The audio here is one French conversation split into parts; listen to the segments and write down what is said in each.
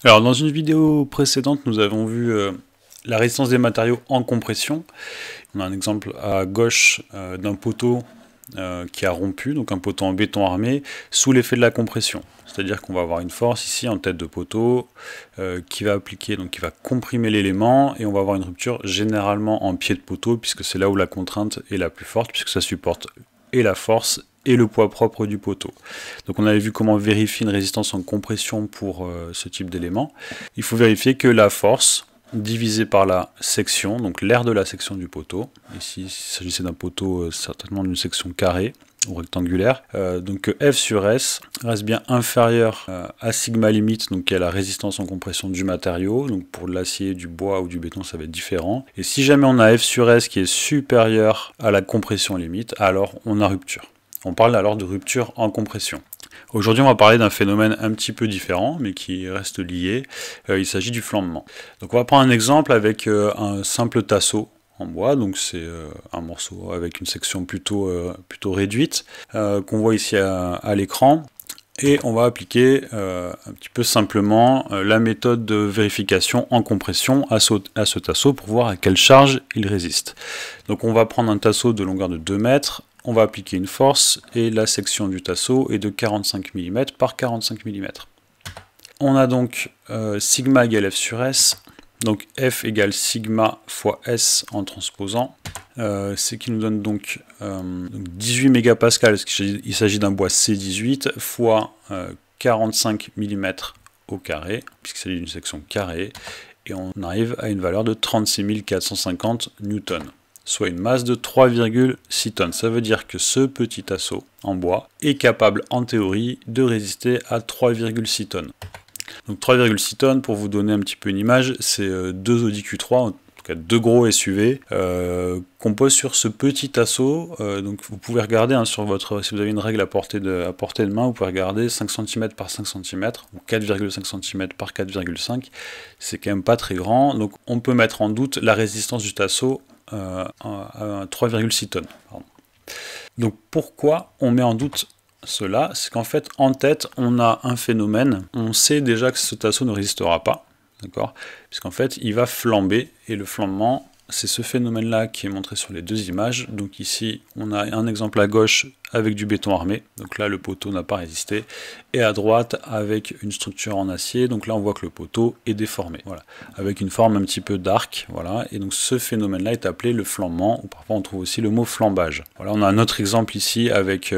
Alors dans une vidéo précédente, nous avons vu la résistance des matériaux en compression. On a un exemple à gauche d'un poteau qui a rompu, donc un poteau en béton armé, sous l'effet de la compression. C'est-à-dire qu'on va avoir une force ici en tête de poteau qui va appliquer, donc qui va comprimer l'élément, et on va avoir une rupture généralement en pied de poteau, puisque c'est là où la contrainte est la plus forte, puisque ça supporte et la force et le poids propre du poteau. Donc on avait vu comment vérifier une résistance en compression pour ce type d'élément. Il faut vérifier que la force divisée par la section, donc l'aire de la section du poteau, ici il s'agissait d'un poteau certainement d'une section carrée ou rectangulaire, donc F sur S reste bien inférieur à sigma limite, donc qui est la résistance en compression du matériau. Donc pour l'acier, du bois ou du béton, ça va être différent. Et si jamais on a F sur S qui est supérieur à la compression limite, alors on a rupture. On parle alors de rupture en compression. Aujourd'hui, on va parler d'un phénomène un petit peu différent, mais qui reste lié. Il s'agit du flambement. Donc on va prendre un exemple avec un simple tasseau en bois, donc c'est un morceau avec une section plutôt réduite, qu'on voit ici à l'écran. Et on va appliquer un petit peu simplement la méthode de vérification en compression à ce tasseau pour voir à quelle charge il résiste. Donc on va prendre un tasseau de longueur de 2 mètres, on va appliquer une force et la section du tasseau est de 45 mm par 45 mm. On a donc sigma égale F sur S, donc F égale sigma fois S en transposant. C'est qui nous donne donc 18 mégapascales, il s'agit d'un bois C18, fois 45 mm au carré, puisqu'il s'agit d'une section carrée, et on arrive à une valeur de 36 450 newtons, soit une masse de 3,6 tonnes. Ça veut dire que ce petit tasseau en bois est capable en théorie de résister à 3,6 tonnes. Donc 3,6 tonnes, pour vous donner un petit peu une image, c'est 2 Audi Q3, en tout cas 2 gros SUV, qu'on pose sur ce petit tasseau. Donc vous pouvez regarder sur votre, si vous avez une règle à portée de main, vous pouvez regarder 5 cm par 5 cm, ou 4,5 cm par 4,5, c'est quand même pas très grand, donc on peut mettre en doute la résistance du tasseau à 3,6 tonnes. Pardon. Donc pourquoi on met en doute cela? C'est qu'en fait, en tête, on a un phénomène. On sait déjà que ce tasseau ne résistera pas, d'accord? Puisqu'en fait, il va flamber, et le flambement, c'est ce phénomène-là qui est montré sur les deux images. Donc ici, on a un exemple à gauche avec du béton armé. Donc là, le poteau n'a pas résisté. Et à droite, avec une structure en acier. Donc là, on voit que le poteau est déformé. Voilà, avec une forme un petit peu d'arc. Voilà. Et donc ce phénomène-là est appelé le flambement, ou parfois on trouve aussi le mot flambage. Voilà, on a un autre exemple ici avec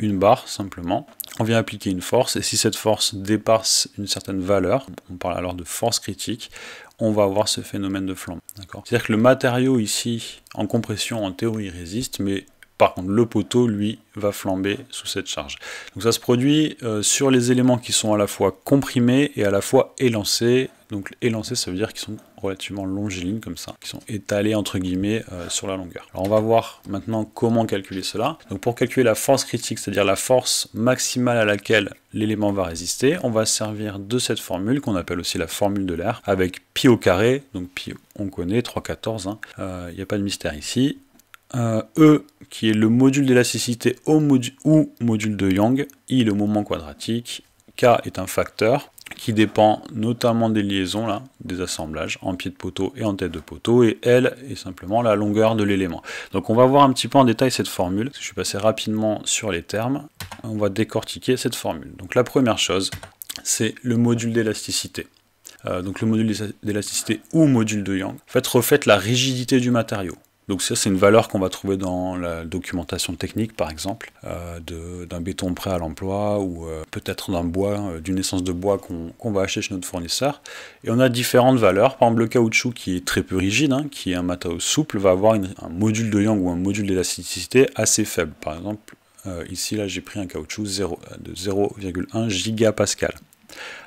une barre, simplement. On vient appliquer une force, et si cette force dépasse une certaine valeur, on parle alors de force critique, on va avoir ce phénomène de flambe. C'est-à-dire que le matériau ici, en compression, en théorie, résiste, mais par contre, le poteau, lui, va flamber sous cette charge. Donc ça se produit sur les éléments qui sont à la fois comprimés et à la fois élancés. Donc élancés, ça veut dire qu'ils sont relativement longilignes, comme ça, qui sont étalés, entre guillemets, sur la longueur. Alors on va voir maintenant comment calculer cela. Donc pour calculer la force critique, c'est-à-dire la force maximale à laquelle l'élément va résister, on va servir de cette formule, qu'on appelle aussi la formule de l'air, avec pi au carré, donc pi, on connaît, 3,14, il n'y a pas de mystère ici. E qui est le module d'élasticité ou module de Young, I le moment quadratique, K est un facteur qui dépend notamment des liaisons, là, des assemblages en pied de poteau et en tête de poteau, et L est simplement la longueur de l'élément. Donc on va voir un petit peu en détail cette formule, je suis passé rapidement sur les termes, on va décortiquer cette formule. Donc la première chose, c'est le module d'élasticité. Donc le module d'élasticité ou module de Young, en fait, reflète la rigidité du matériau. Donc ça, c'est une valeur qu'on va trouver dans la documentation technique, par exemple, d'un béton prêt à l'emploi, ou peut-être d'un bois, d'une essence de bois qu'on va acheter chez notre fournisseur. Et on a différentes valeurs. Par exemple, le caoutchouc, qui est très peu rigide, qui est un matériau souple, va avoir un module de Young ou un module d'élasticité assez faible. Par exemple, ici, là, j'ai pris un caoutchouc de 0,1 gigapascal.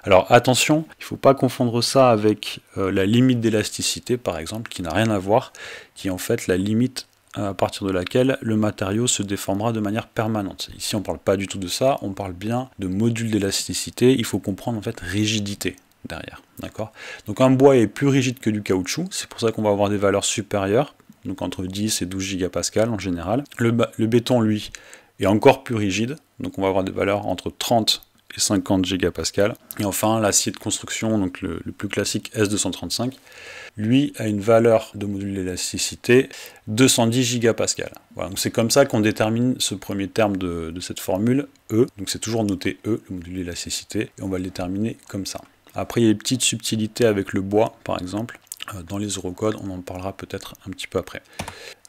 Alors attention, il ne faut pas confondre ça avec la limite d'élasticité, par exemple, qui n'a rien à voir, qui est en fait la limite à partir de laquelle le matériau se déformera de manière permanente. Ici, on ne parle pas du tout de ça, on parle bien de module d'élasticité. Il faut comprendre en fait rigidité derrière, d'accord? Donc un bois est plus rigide que du caoutchouc, c'est pour ça qu'on va avoir des valeurs supérieures, donc entre 10 et 12 gigapascal en général. Le béton, lui, est encore plus rigide, donc on va avoir des valeurs entre 30 et 50 gigapascales. Et enfin, l'acier de construction, donc le plus classique S235, lui a une valeur de module d'élasticité 210 gigapascales. Voilà, donc c'est comme ça qu'on détermine ce premier terme de cette formule, E. Donc c'est toujours noté E, le module d'élasticité, et on va le déterminer comme ça. Après, il y a des petites subtilités avec le bois, par exemple. Dans les eurocodes, on en parlera peut-être un petit peu après.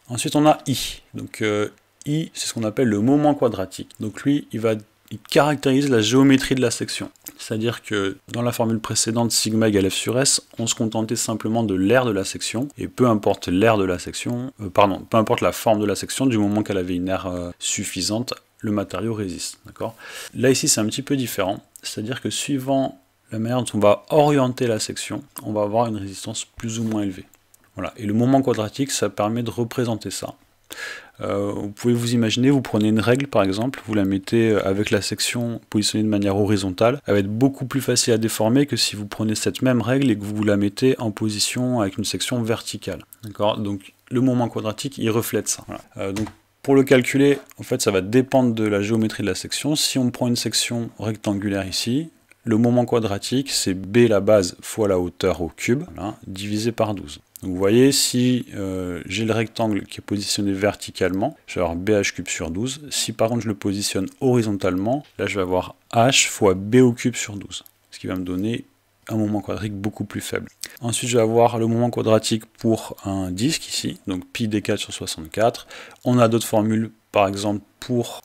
Ensuite, on a I. Donc I, c'est ce qu'on appelle le moment quadratique. Donc lui, il caractérise la géométrie de la section. C'est-à-dire que dans la formule précédente, sigma égale F sur S, on se contentait simplement de l'aire de la section, et peu importe l'aire de la section, peu importe la forme de la section, du moment qu'elle avait une aire suffisante, le matériau résiste. D'accord ? Là, ici, c'est un petit peu différent. C'est-à-dire que suivant la manière dont on va orienter la section, on va avoir une résistance plus ou moins élevée. Voilà. Et le moment quadratique, ça permet de représenter ça. Vous pouvez vous imaginer, vous prenez une règle par exemple, vous la mettez avec la section positionnée de manière horizontale, elle va être beaucoup plus facile à déformer que si vous prenez cette même règle et que vous la mettez en position avec une section verticale. D'accord ? Donc le moment quadratique, il reflète ça. Voilà. Donc pour le calculer, en fait, ça va dépendre de la géométrie de la section. Si on prend une section rectangulaire ici, le moment quadratique, c'est B la base fois la hauteur au cube, voilà, divisé par 12. Donc vous voyez, si j'ai le rectangle qui est positionné verticalement, je vais avoir BH cube sur 12. Si par contre je le positionne horizontalement, là je vais avoir H fois B au cube sur 12. Ce qui va me donner un moment quadratique beaucoup plus faible. Ensuite je vais avoir le moment quadratique pour un disque ici, donc pi d4 sur 64. On a d'autres formules, par exemple pour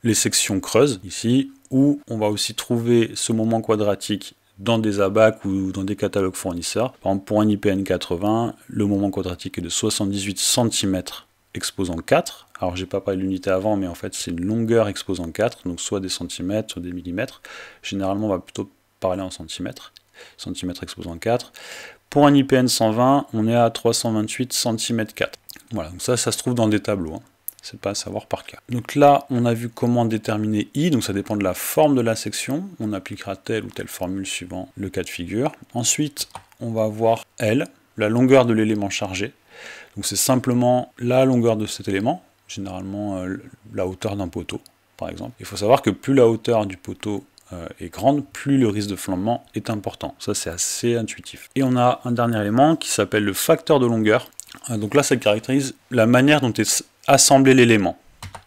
les sections creuses ici, où on va aussi trouver ce moment quadratique dans des abacs ou dans des catalogues fournisseurs. Par exemple, pour un IPN 80, le moment quadratique est de 78 cm exposant 4. Alors, j'ai pas parlé de l'unité avant, mais en fait, c'est une longueur exposant 4, donc soit des centimètres, soit des millimètres. Généralement, on va plutôt parler en centimètres. Centimètres exposant 4. Pour un IPN 120, on est à 328 cm 4. Voilà, donc ça se trouve dans des tableaux. C'est pas à savoir par cas. Donc là, on a vu comment déterminer I, donc ça dépend de la forme de la section. On appliquera telle ou telle formule suivant le cas de figure. Ensuite, on va avoir L, la longueur de l'élément chargé. Donc c'est simplement la longueur de cet élément, généralement la hauteur d'un poteau, par exemple. Il faut savoir que plus la hauteur du poteau est grande, plus le risque de flambement est important. Ça, c'est assez intuitif. Et on a un dernier élément qui s'appelle le facteur de longueur. Donc là, ça caractérise la manière dont est assembler l'élément.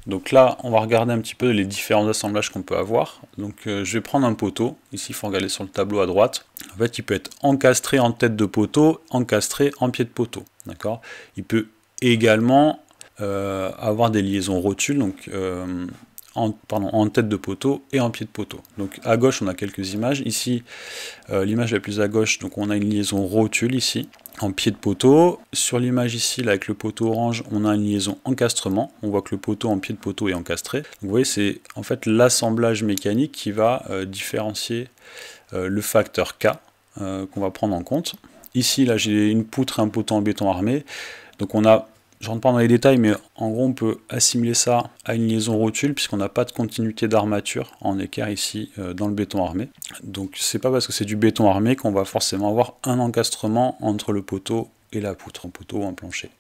Donc là, on va regarder un petit peu les différents assemblages qu'on peut avoir. Donc je vais prendre un poteau. Ici, il faut regarder sur le tableau à droite. En fait, il peut être encastré en tête de poteau, encastré en pied de poteau. D'accord ? Il peut également avoir des liaisons rotules, donc en tête de poteau et en pied de poteau. Donc à gauche, on a quelques images. Ici, l'image la plus à gauche, donc on a une liaison rotule ici, en pied de poteau. Sur l'image ici, là, avec le poteau orange, on a une liaison encastrement. On voit que le poteau en pied de poteau est encastré. Donc, vous voyez, c'est en fait l'assemblage mécanique qui va différencier le facteur K qu'on va prendre en compte. Ici, là, j'ai une poutre et un poteau en béton armé. Donc on a, je rentre pas dans les détails, mais en gros, on peut assimiler ça à une liaison rotule, puisqu'on n'a pas de continuité d'armature en équerre ici dans le béton armé. Donc c'est pas parce que c'est du béton armé qu'on va forcément avoir un encastrement entre le poteau et la poutre, un poteau ou un plancher.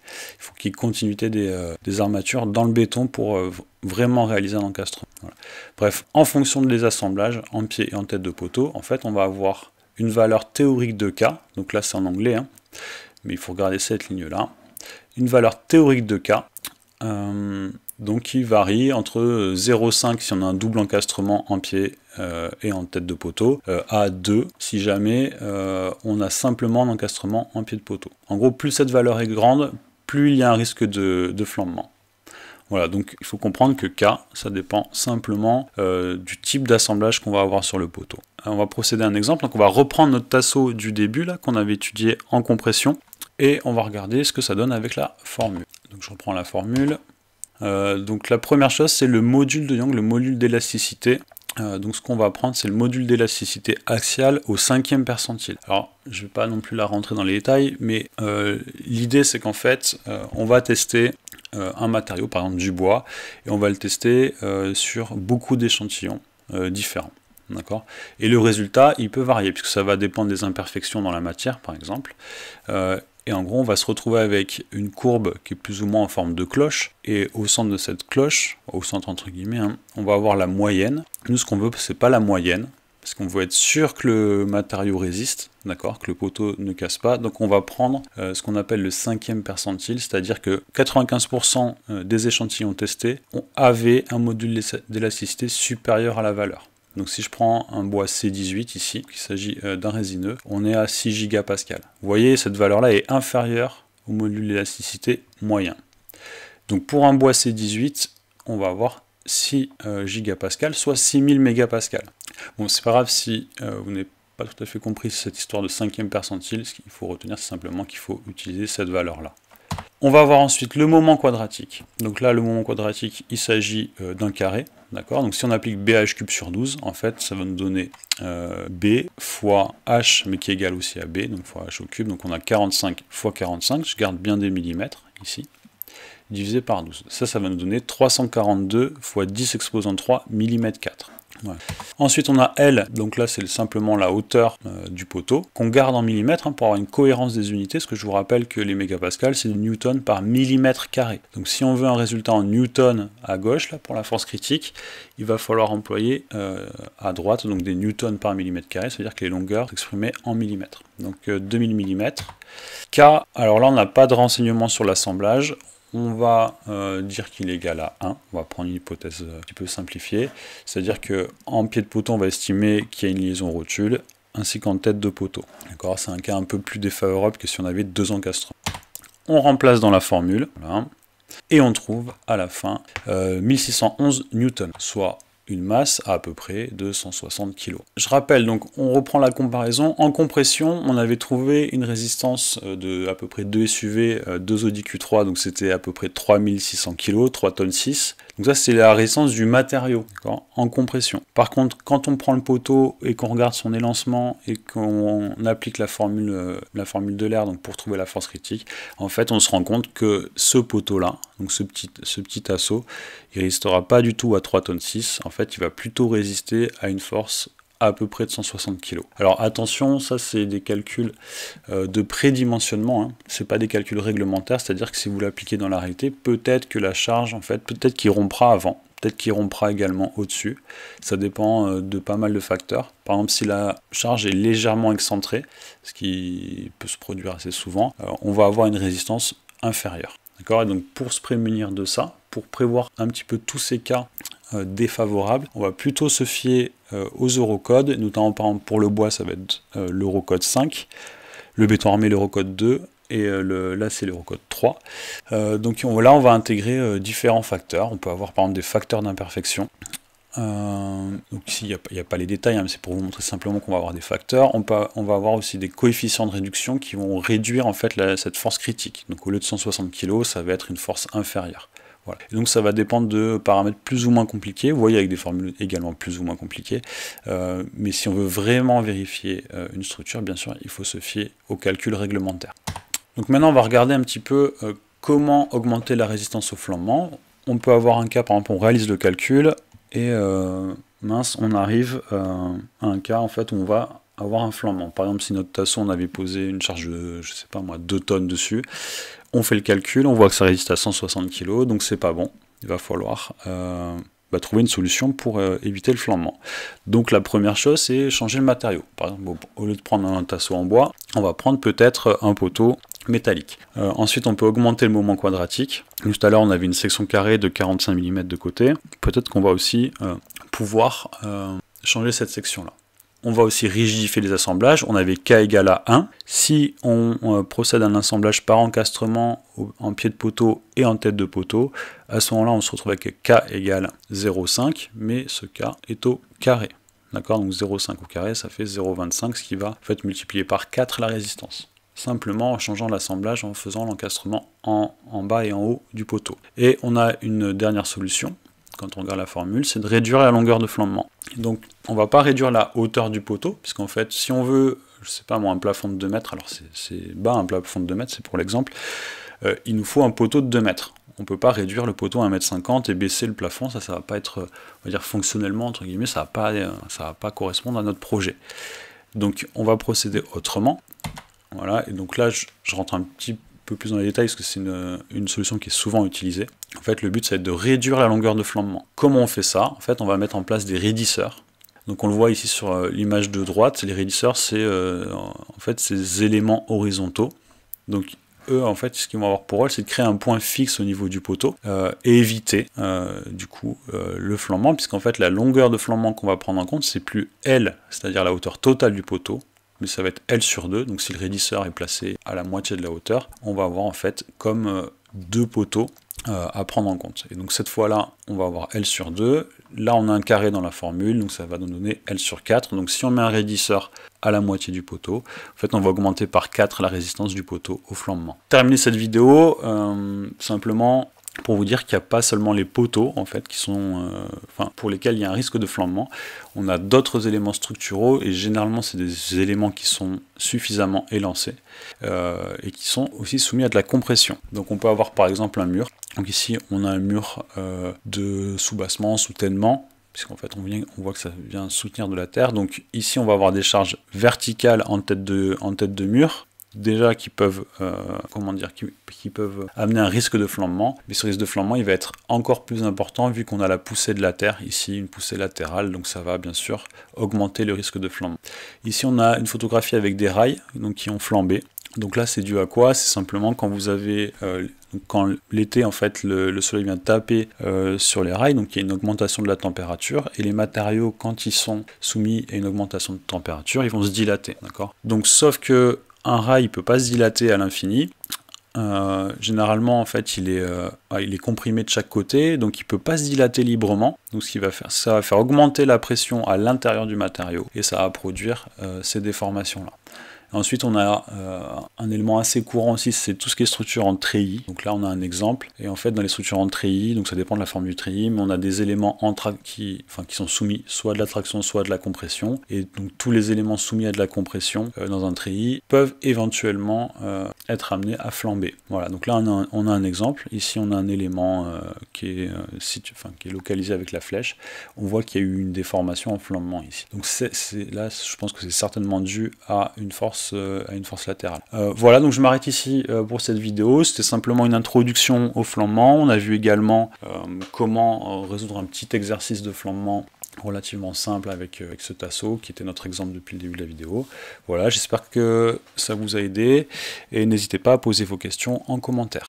Il faut qu'il y ait continuité des armatures dans le béton pour vraiment réaliser un encastrement. Voilà. Bref, en fonction des assemblages, en pied et en tête de poteau, en fait, on va avoir une valeur théorique de K, donc là c'est en anglais, hein, mais il faut regarder cette ligne-là. Une valeur théorique de K, donc qui varie entre 0,5 si on a un double encastrement en pied et en tête de poteau, à 2 si jamais on a simplement un encastrement en pied de poteau. En gros, plus cette valeur est grande, plus il y a un risque de flambement. Voilà, donc il faut comprendre que K, ça dépend simplement du type d'assemblage qu'on va avoir sur le poteau. On va procéder à un exemple, donc on va reprendre notre tasseau du début, là, qu'on avait étudié en compression, et on va regarder ce que ça donne avec la formule. Donc je reprends la formule. Donc la première chose, c'est le module de Young, le module d'élasticité. Donc ce qu'on va prendre, c'est le module d'élasticité axiale au 5e percentile. Alors, je ne vais pas non plus la rentrer dans les détails, mais l'idée, c'est qu'en fait, on va tester un matériau, par exemple du bois, et on va le tester sur beaucoup d'échantillons différents. D'accord ? Et le résultat, il peut varier, puisque ça va dépendre des imperfections dans la matière, par exemple. Et en gros, on va se retrouver avec une courbe qui est plus ou moins en forme de cloche. Et au centre de cette cloche, au centre entre guillemets, hein, on va avoir la moyenne. Nous, ce qu'on veut, c'est pas la moyenne, parce qu'on veut être sûr que le matériau résiste, d'accord, que le poteau ne casse pas. Donc on va prendre ce qu'on appelle le 5e percentile, c'est-à-dire que 95% des échantillons testés avaient un module d'élasticité supérieur à la valeur. Donc si je prends un bois C18 ici, il s'agit d'un résineux, on est à 6 gigapascal. Vous voyez, cette valeur-là est inférieure au module d'élasticité moyen. Donc pour un bois C18, on va avoir 6 gigapascal, soit 6000 mégapascal. Bon, c'est pas grave si vous n'avez pas tout à fait compris cette histoire de 5e percentile. Ce qu'il faut retenir, c'est simplement qu'il faut utiliser cette valeur-là. On va avoir ensuite le moment quadratique. Donc là, le moment quadratique, il s'agit d'un carré. D'accord. Donc si on applique BH³ sur 12, en fait, ça va nous donner B fois H, mais qui est égal aussi à B, donc fois H au cube. Donc on a 45 fois 45, je garde bien des millimètres ici, divisé par 12. Ça va nous donner 342 fois 10 exposant 3 mm 4. Voilà. Ensuite on a L, donc là c'est simplement la hauteur du poteau, qu'on garde en millimètres pour avoir une cohérence des unités, parce que je vous rappelle que les mégapascales c'est du newton par millimètre carré. Donc si on veut un résultat en newton à gauche, là pour la force critique, il va falloir employer à droite donc des newtons par millimètre carré, c'est-à-dire que les longueurs sont exprimées en millimètres. Donc 2000 mm. K, alors là on n'a pas de renseignement sur l'assemblage. On va dire qu'il est égal à 1, on va prendre une hypothèse un petit peu simplifiée, c'est-à-dire qu'en pied de poteau, on va estimer qu'il y a une liaison rotule, ainsi qu'en tête de poteau. D'accord, c'est un cas un peu plus défavorable que si on avait 2 encastrements. On remplace dans la formule, voilà, et on trouve à la fin 1611 newtons, soit une masse à peu près de 160 kg. Je rappelle, donc on reprend la comparaison. En compression, on avait trouvé une résistance de à peu près 2 SUV, 2 Audi Q3, donc c'était à peu près 3600 kg, 3 tonnes 6. Donc ça, c'est la résistance du matériau, en compression. Par contre, quand on prend le poteau et qu'on regarde son élancement et qu'on applique la formule de l'air donc pour trouver la force critique, en fait, on se rend compte que ce poteau-là, donc ce petit assaut, il ne résistera pas du tout à 3 tonnes 6. En fait, il va plutôt résister à une force à peu près de 160 kg. Alors attention, ça c'est des calculs de prédimensionnement, hein. C'est pas des calculs réglementaires, c'est-à-dire que si vous l'appliquez dans la réalité, peut-être que la charge, en fait, peut-être qu'il rompra avant, peut-être qu'il rompra également au-dessus. Ça dépend de pas mal de facteurs. Par exemple, si la charge est légèrement excentrée, ce qui peut se produire assez souvent, on va avoir une résistance inférieure. D'accord. Et donc pour se prémunir de ça, pour prévoir un petit peu tous ces cas défavorables, on va plutôt se fier aux eurocodes, notamment par exemple pour le bois, ça va être l'eurocode 5, le béton armé l'eurocode 2, et là c'est l'eurocode 3. Donc là on va intégrer différents facteurs. On peut avoir par exemple des facteurs d'imperfection. Donc ici il n'y a pas les détails, hein, mais c'est pour vous montrer simplement qu'on va avoir des facteurs. On va avoir aussi des coefficients de réduction qui vont réduire en fait cette force critique. Donc au lieu de 160 kg, ça va être une force inférieure. Voilà. Et donc ça va dépendre de paramètres plus ou moins compliqués, vous voyez avec des formules également plus ou moins compliquées, mais si on veut vraiment vérifier une structure, bien sûr, il faut se fier aux calculs réglementaires. Donc maintenant on va regarder un petit peu comment augmenter la résistance au flambement. On peut avoir un cas, par exemple on réalise le calcul, et mince, on arrive à un cas en fait où on va avoir un flambement. Par exemple, si notre tasseau, on avait posé une charge de, je sais pas moi, 2 tonnes dessus, on fait le calcul, on voit que ça résiste à 160 kg, donc c'est pas bon. Il va falloir trouver une solution pour éviter le flambement. Donc la première chose, c'est changer le matériau. Par exemple, au lieu de prendre un tasseau en bois, on va prendre peut-être un poteau métallique. Ensuite, on peut augmenter le moment quadratique. Tout à l'heure, on avait une section carrée de 45 mm de côté. Peut-être qu'on va aussi pouvoir changer cette section-là. On va aussi rigidifier les assemblages. On avait K égale à 1. Si on procède à un assemblage par encastrement en pied de poteau et en tête de poteau, à ce moment-là, on se retrouve avec K égale 0,5, mais ce K est au carré. D'accord, donc 0,5 au carré, ça fait 0,25, ce qui va en fait multiplier par 4 la résistance. Simplement en changeant l'assemblage, en faisant l'encastrement en bas et en haut du poteau. Et on a une dernière solution, quand on regarde la formule, c'est de réduire la longueur de flambement. Donc on ne va pas réduire la hauteur du poteau, puisqu'en fait, si on veut, je sais pas moi, un plafond de 2 mètres, alors c'est bas un plafond de 2 mètres, c'est pour l'exemple, il nous faut un poteau de 2 mètres. On ne peut pas réduire le poteau à 1,50 m et baisser le plafond, ça va pas être, on va dire fonctionnellement, entre guillemets, ça va pas correspondre à notre projet. Donc on va procéder autrement. Voilà, et donc là je rentre un petit peu plus dans les détails parce que c'est une solution qui est souvent utilisée. En fait, le but, ça va être de réduire la longueur de flambement. Comment on fait ça? En fait, on va mettre en place des raidisseurs. Donc on le voit ici sur l'image de droite, les raidisseurs, c'est en fait ces éléments horizontaux. Donc eux, en fait, ce qu'ils vont avoir pour rôle, c'est de créer un point fixe au niveau du poteau et éviter du coup le flambement, puisqu'en fait la longueur de flambement qu'on va prendre en compte, c'est plus L, c'est-à-dire la hauteur totale du poteau, mais ça va être L sur 2. Donc si le raidisseur est placé à la moitié de la hauteur, on va avoir en fait comme deux poteaux à prendre en compte. Et donc cette fois-là, on va avoir L sur 2. Là, on a un carré dans la formule, donc ça va nous donner L sur 4. Donc si on met un raidisseur à la moitié du poteau, en fait, on va augmenter par 4 la résistance du poteau au flambement. Terminer cette vidéo, simplement pour vous dire qu'il n'y a pas seulement les poteaux en fait qui sont, pour lesquels il y a un risque de flambement. On a d'autres éléments structuraux et généralement c'est des éléments qui sont suffisamment élancés et qui sont aussi soumis à de la compression. Donc on peut avoir par exemple un mur. Donc ici on a un mur de soubassement, soutènement, puisqu'en fait on voit que ça vient soutenir de la terre. Donc ici on va avoir des charges verticales en tête de mur, déjà qui peuvent, qui peuvent amener un risque de flambement, mais ce risque de flambement il va être encore plus important vu qu'on a la poussée de la terre, ici une poussée latérale, donc ça va bien sûr augmenter le risque de flambement. Ici on a une photographie avec des rails donc, qui ont flambé, donc là c'est dû à quoi? C'est simplement quand vous avez, quand l'été en fait le soleil vient taper sur les rails, donc il y a une augmentation de la température, et les matériaux quand ils sont soumis à une augmentation de température, ils vont se dilater, d'accord? Donc sauf que un rail ne peut pas se dilater à l'infini. Généralement, en fait, il est comprimé de chaque côté, donc il ne peut pas se dilater librement. Donc ce qu'il va faire, ça va faire augmenter la pression à l'intérieur du matériau, et ça va produire ces déformations-là. Ensuite, on a un élément assez courant aussi, c'est tout ce qui est structure en treillis. Donc là, on a un exemple. Et en fait, dans les structures en treillis, donc ça dépend de la forme du treillis, mais on a des éléments qui sont soumis soit à de la traction, soit à de la compression. Et donc tous les éléments soumis à de la compression dans un treillis peuvent éventuellement être amenés à flamber. Voilà, donc là, on a un exemple. Ici, on a un élément qui est localisé avec la flèche. On voit qu'il y a eu une déformation en flambement ici. Donc là, je pense que c'est certainement dû à une force latérale. Voilà, donc je m'arrête ici pour cette vidéo. C'était simplement une introduction au flambement. On a vu également comment résoudre un petit exercice de flambement relativement simple avec ce tasseau qui était notre exemple depuis le début de la vidéo. Voilà, j'espère que ça vous a aidé et n'hésitez pas à poser vos questions en commentaire.